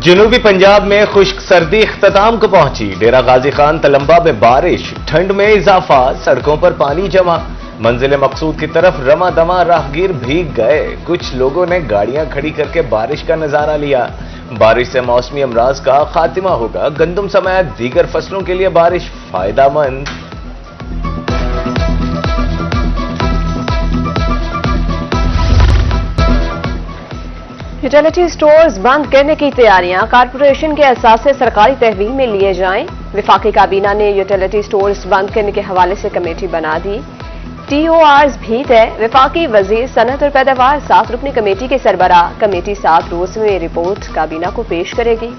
جنوبی پنجاب میں خشک سردی اختتام کو پہنچی۔ ڈیرہ غازی خان تلمبا میں بارش، ٹھنڈ میں اضافہ، سڑکوں پر پانی جمع، منزل مقصود کی طرف رواں دواں راہگیر بھیگ گئے۔ کچھ لوگوں نے گاڑیاں کھڑی کر کے بارش کا نظارہ لیا۔ بارش سے موسمی امراض کا خاتمہ ہوگا۔ گندم سمیت دیگر فصلوں کے لیے بارش فائدہ مند۔ یوٹیلیٹی سٹورز بند کرنے کی تیاریاں، کارپوریشن کے اثاثے سرکاری تحویل میں لیے جائیں۔ وفاقی کابینہ نے یوٹیلیٹی سٹورز بند کرنے کے حوالے سے کمیٹی بنا دی۔ ٹی او آرز بھی طے۔ وفاقی وزیر صنعت اور پیداوار 7 رکنی کمیٹی کے سربراہ۔ کمیٹی 7 روز میں رپورٹ کابینہ کو پیش کرے گی۔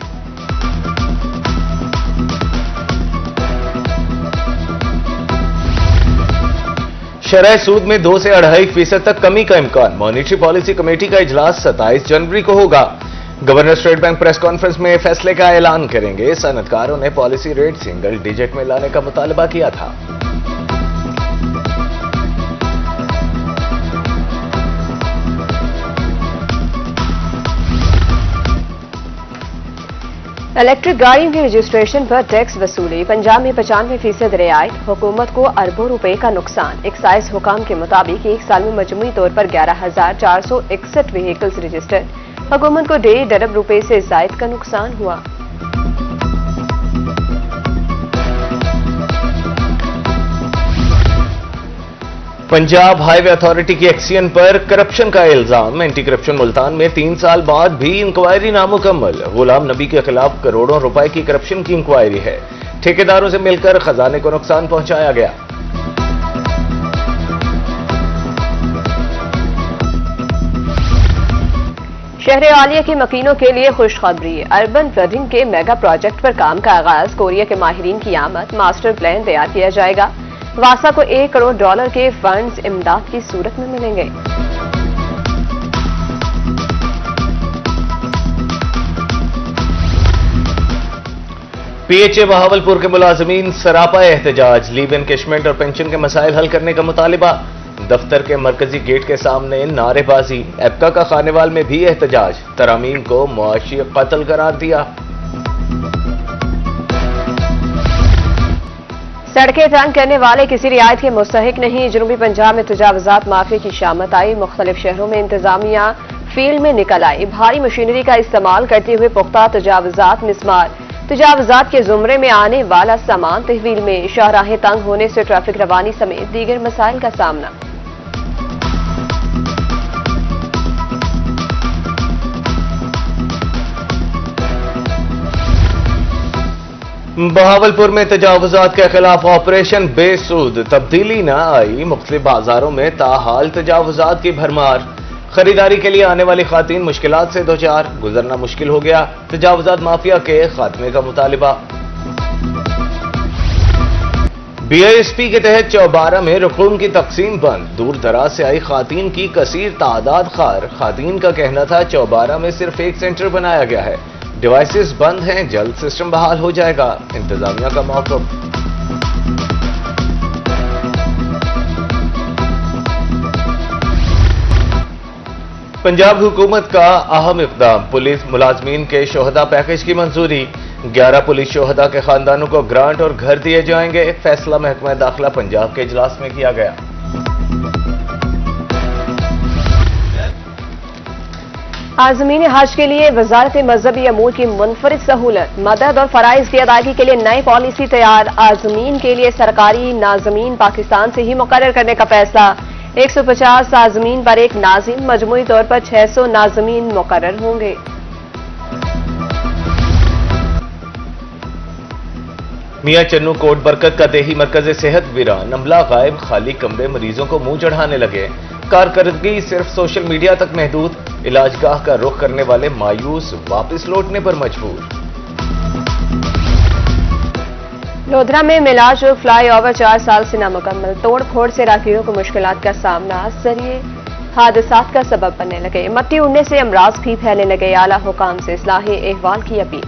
شرح سود میں 2 سے 2.5% تک کمی کا امکان۔ مانیٹری پالیسی کمیٹی کا اجلاس 27 جنوری کو ہوگا۔ Governor state bank press conference میں فیصلے کا اعلان کریں گے۔ صنعتکاروں نے پالیسی ریٹ سنگل ڈیجٹ میں لانے کا مطالبہ کیا تھا۔ الیکٹرک گاڑیوں کی رجسٹریشن پر ٹیکس وصولی۔ پنجاب میں 95% رعایت، حکومت کو اربوں روپے کا نقصان۔ ایکسائز حکام کے مطابق ایک سال میں مجموعی طور پر 11,461 وہیکلز رجسٹرڈ۔ حکومت کو 1.5 ارب روپے سے زائد کا نقصان ہوا۔ پنجاب ہائی وے اتھارٹی کی ایکسین پر کرپشن کا الزام۔ اینٹی کرپشن ملتان میں 3 سال بعد بھی انکوائری نامکمل۔ غلام نبی کے خلاف کروڑوں روپے کی کرپشن کی انکوائری ہے۔ ٹھیکیداروں سے مل کر خزانے کو نقصان پہنچایا گیا۔ شہر عالیہ کے مکینوں کے لیے خوشخبری۔ اربن فلڈنگ کے میگا پروجیکٹ پر کام کا آغاز۔ کوریا کے ماہرین کی آمد۔ ماسٹر پلان تیار کیا جائے گا۔ واسا کو $1 کروڑ کے فنڈز امداد کی صورت میں ملیں گے۔ پی ایچ اے بہاولپور کے ملازمین سراپا احتجاج۔ لیو انکیشمنٹ اور پنشن کے مسائل حل کرنے کا مطالبہ۔ دفتر کے مرکزی گیٹ کے سامنے نعرے بازی۔ ایپکا کا خانیوال میں بھی احتجاج۔ ترامیم کو معاشی قتل قرار دیا۔ سڑکیں تنگ کرنے والے کسی رعایت کے مستحق نہیں۔ جنوبی پنجاب میں تجاوزات مافیا کی شامت آئی۔ مختلف شہروں میں انتظامیہ فیلڈ میں نکل آئی۔ بھاری مشینری کا استعمال کرتے ہوئے پختہ تجاوزات مسمار۔ تجاوزات کے زمرے میں آنے والا سامان تحویل میں۔ شاہراہیں تنگ ہونے سے ٹریفک روانی سمیت دیگر مسائل کا سامنا۔ بہاولپور میں تجاوزات کے خلاف آپریشن بے سود۔ تبدیلی نہ آئی۔ مختلف بازاروں میں تاحال تجاوزات کی بھرمار۔ خریداری کے لیے آنے والی خواتین مشکلات سے دوچار۔ گزرنا مشکل ہو گیا۔ تجاوزات مافیا کے خاتمے کا مطالبہ۔ بی آئی ایس پی کے تحت چوبارہ میں رقوم کی تقسیم بند۔ دور دراز سے آئی خواتین کی کثیر تعداد خار۔ خواتین کا کہنا تھا چوبارہ میں صرف ایک سینٹر بنایا گیا ہے۔ ڈیوائسز بند ہیں، جلد سسٹم بحال ہو جائے گا۔ انتظامیہ کا موقف۔ پنجاب حکومت کا اہم اقدام۔ پولیس ملازمین کے شہداء پیکج کی منظوری۔ 11 پولیس شہداء کے خاندانوں کو گرانٹ اور گھر دیے جائیں گے۔ فیصلہ محکمہ داخلہ پنجاب کے اجلاس میں کیا گیا۔ عازمین حج کے لیے وزارت مذہبی امور کی منفرد سہولت۔ مدد اور فرائض کی ادائیگی کے لیے نئی پالیسی تیار۔ عازمین کے لیے سرکاری ناظمین پاکستان سے ہی مقرر کرنے کا فیصلہ۔ 150 عازمین پر ایک ناظم۔ مجموعی طور پر 600 ناظمین مقرر ہوں گے۔ میاں چنو کوٹ برکت کا دیہی مرکز صحت ویران۔ عملہ غائب، خالی کمرے مریضوں کو منہ چڑھانے لگے۔ کارکردگی صرف سوشل میڈیا تک محدود۔ علاج گاہ کا رخ کرنے والے مایوس، واپس لوٹنے پر مجبور۔ لودھرا میں میلاج روڈ فلائی اوور 4 سال سے نامکمل۔ توڑ پھوڑ سے راہگیروں کو مشکلات کا سامنا۔ ذریعے حادثات کا سبب بننے لگے۔ مٹی اڑنے سے امراض بھی پھیلنے لگے۔ اعلیٰ حکام سے اصلاح احوال کی اپیل۔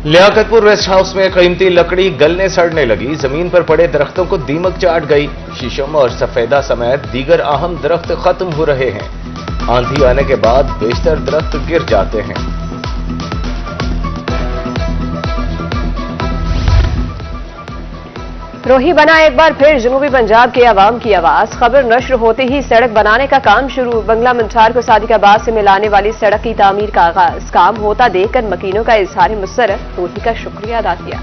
लियाकतपुर रेस्ट हाउस में कीमती लकड़ी गलने सड़ने लगी, जमीन पर पड़े दरख्तों को दीमक चाट गई। शीशम और सफेदा समेत दीगर अहम दरख्त खत्म हो रहे हैं। आंधी आने के बाद बेशतर दरख्त गिर जाते हैं। रोही बना एक बार फिर जनूबी पंजाब के अवाम की आवाज। खबर नश्र होते ही सड़क बनाने का काम शुरू। बंगला मंठार को सादिकाबाद से मिलाने वाली सड़क की तामीर का आगाज। काम होता देखकर मकीनों का इजहार मुसरत, रोही का शुक्रिया अदा किया।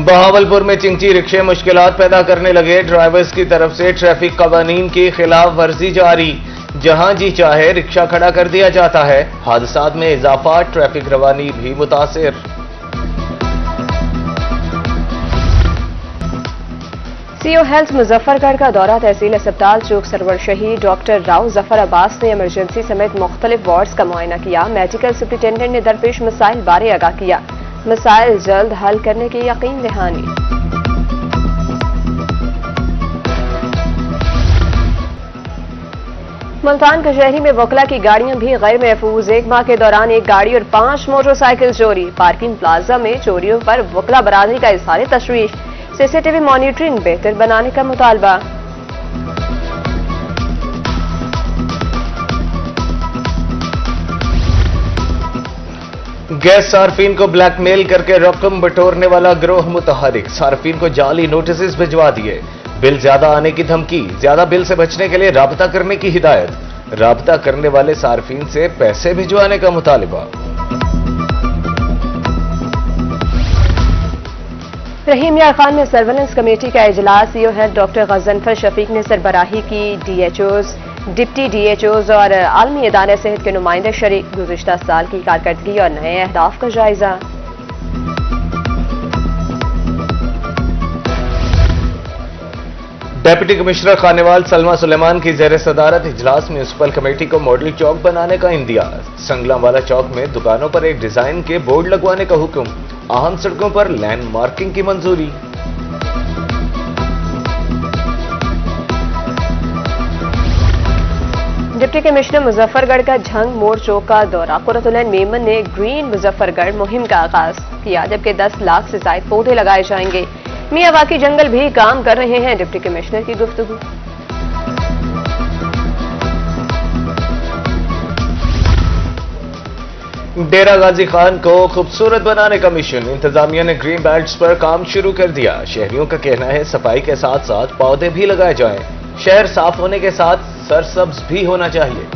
बहावलपुर में चिंची रिक्शे मुश्किलात पैदा करने लगे। ड्राइवर्स की तरफ से ट्रैफिक कवानीन की खिलाफ वर्जी जारी। जहां जी चाहे रिक्शा खड़ा कर दिया जाता है। हादसात में इजाफा, ट्रैफिक रवानी भी मुतासिर। सीओ हेल्थ मुजफ्फरगढ़ का दौरा। तहसील अस्पताल चौक सरवर शहीद डॉक्टर राव जफर अब्बास ने इमरजेंसी समेत मुख्तलिफ वार्ड्स का मुआयना किया। मेडिकल सुप्रिंटेंडेंट ने दरपेश मसाइल बारे आगाह किया। मसाइल जल्द हल करने की यकीन दहानी। मुल्तान कचहरी में वकला की गाड़ियां भी गैर महफूज। एक माह के दौरान एक गाड़ी और 5 मोटरसाइकिल चोरी। पार्किंग प्लाजा में चोरियों पर वकला बरादरी का इजहार तशवीश। सीसीटीवी मॉनिटरिंग बेहतर बनाने का मुतालबा। गैस सार्फिन को ब्लैकमेल करके रकम बटोरने वाला गिरोह मुतहरिक। सार्फिन को जाली नोटिस भिजवा दिए। बिल ज्यादा आने की धमकी। ज्यादा बिल से बचने के लिए राबता करने की हिदायत। राबता करने वाले सार्फिन से पैसे भिजवाने का मुतालिबा। रहीम यार खान में सर्वेलेंस कमेटी का इजलास। CO head doctor Ghazanfar Shafiq ने सरबराही की। डीएचओज, डिप्टी डीएचओज और आलमी इदारे सेहत के नुमाइंदे शरीक। गुज़िश्ता साल की कारकर्दगी और नए अहदाफ का जायजा। डेप्यूटी कमिश्नर खानेवाल सलमा सुलेमान की जेर सदारत इजलास। म्यूनिसिपल कमेटी को मॉडल चौक बनाने का इंदिया। संगलावाला चौक में दुकानों पर एक डिजाइन के बोर्ड लगवाने का हुक्म। अहम सड़कों पर लैंड मार्किंग की मंजूरी। डिप्टी कमिश्नर मुजफ्फरगढ़ का झंग मोड़ चौक का दौरा। कुरतुलैन मेमन ने ग्रीन मुजफ्फरगढ़ मुहिम का आगाज किया, जबकि 10 लाख से ज्यादा पौधे लगाए जाएंगे। मियावाकी जंगल भी काम कर रहे हैं। डिप्टी कमिश्नर की गुफ्तगू। डेरा गाजी खान को खूबसूरत बनाने का मिशन। इंतजामिया ने ग्रीन बेल्ट्स पर काम शुरू कर दिया। शहरियों का कहना है सफाई के साथ साथ पौधे भी लगाए जाएं। शहर साफ होने के साथ सरसब्ज भी होना चाहिए।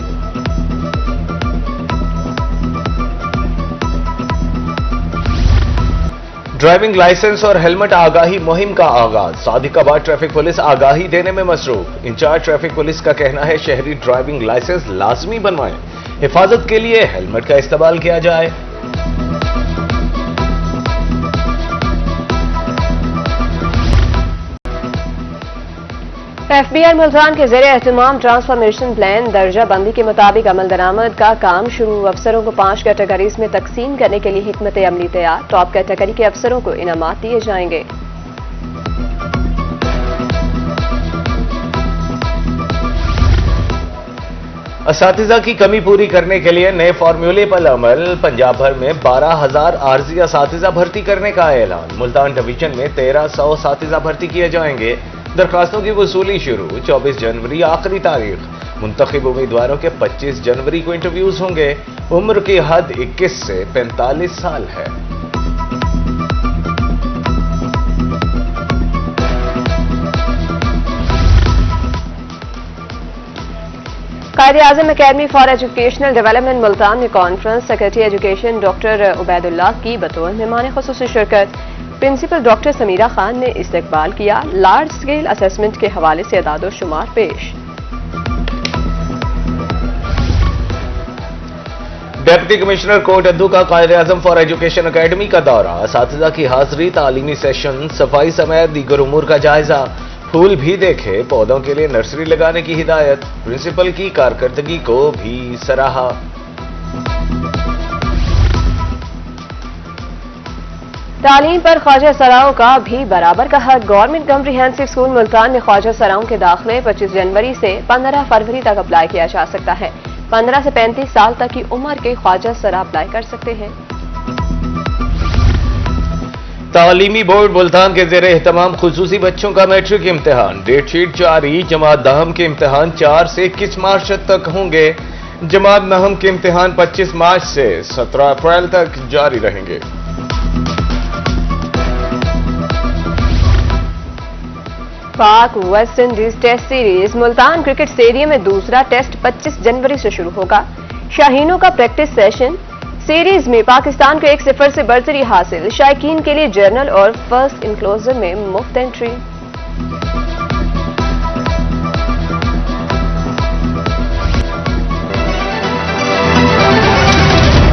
ड्राइविंग लाइसेंस और हेलमेट आगाही मुहिम का आगाज। सादिकाबाद ट्रैफिक पुलिस आगाही देने में मसरूफ। इंचार्ज ट्रैफिक पुलिस का कहना है शहरी ड्राइविंग लाइसेंस लाजमी बनवाएं। हिफाजत के लिए हेलमेट का इस्तेमाल किया जाए। एफबीआई मुल्तान के ज़रिए एहतमाम ट्रांसफॉर्मेशन प्लान दर्जा बंदी के मुताबिक अमल दरामद का काम शुरू। अफसरों को 5 कैटेगरीज में तकसीम करने के लिए हिकमत अमली तैयार। टॉप कैटेगरी के अफसरों को इनामात दिए जाएंगे। असातिज़ा की कमी पूरी करने के लिए नए फार्मूले पर अमल। पंजाब भर में 12,000 आर्जी असातिज़ा भर्ती करने का ऐलान। मुल्तान डिवीजन में 1300 असातिज़ा भर्ती किए जाएंगे। दरखास्तों की वसूली शुरू। 24 जनवरी आखिरी तारीख। मुंतखब उम्मीदवारों के 25 जनवरी को इंटरव्यूज होंगे। उम्र की हद 21 से 45 साल है। Quaid-e-Azam academy for educational development Multan में conference. Secretary education doctor Ubaidullah की बतौर मेहमान खुसूसी शिरकत। प्रिंसिपल डॉक्टर समीरा खान ने इस्तकबाल किया। लार्ज स्केल असेसमेंट के हवाले से अदाद शुमार पेश। डेप्यूटी कमिश्नर कोटअद्दू का कायद-ए-आज़म फॉर एजुकेशन अकेडमी का दौरा। असातिज़ा की हाजिरी, तालीमी सेशन, सफाई समेत दीगर उमूर का जायजा। फूल भी देखे, पौधों के लिए नर्सरी लगाने की हिदायत। प्रिंसिपल की कारकर्दगी को भी सराहा। तालीम पर ख्वाजा सराओं का भी बराबर का हक। गवर्नमेंट कम्प्रिहेंसिव स्कूल मुल्तान में ख्वाजा सराओं के दाखिले 25 जनवरी से 15 फरवरी तक अप्लाई किया जा सकता है। 15 से 35 साल तक की उम्र के ख्वाजा सरा अप्लाई कर सकते हैं। तालीमी बोर्ड मुल्तान के ज़ेरे एहतमाम खुसूसी बच्चों का मैट्रिक इम्तिहान, डेट शीट जारी। जमात दहम के इम्तिहान 4 से 21 मार्च तक होंगे। जमात नहम के इम्तिहान 25 मार्च से 17 अप्रैल तक जारी रहेंगे। Pak West Indies test series Multan cricket stadium में दूसरा टेस्ट 25 जनवरी से शुरू होगा। शाहीनों का प्रैक्टिस सेशन। सीरीज में पाकिस्तान को 1-0 से बढ़तरी हासिल। शायकीन के लिए जर्नल और फर्स्ट इनक्लोजर में मुफ्त एंट्री।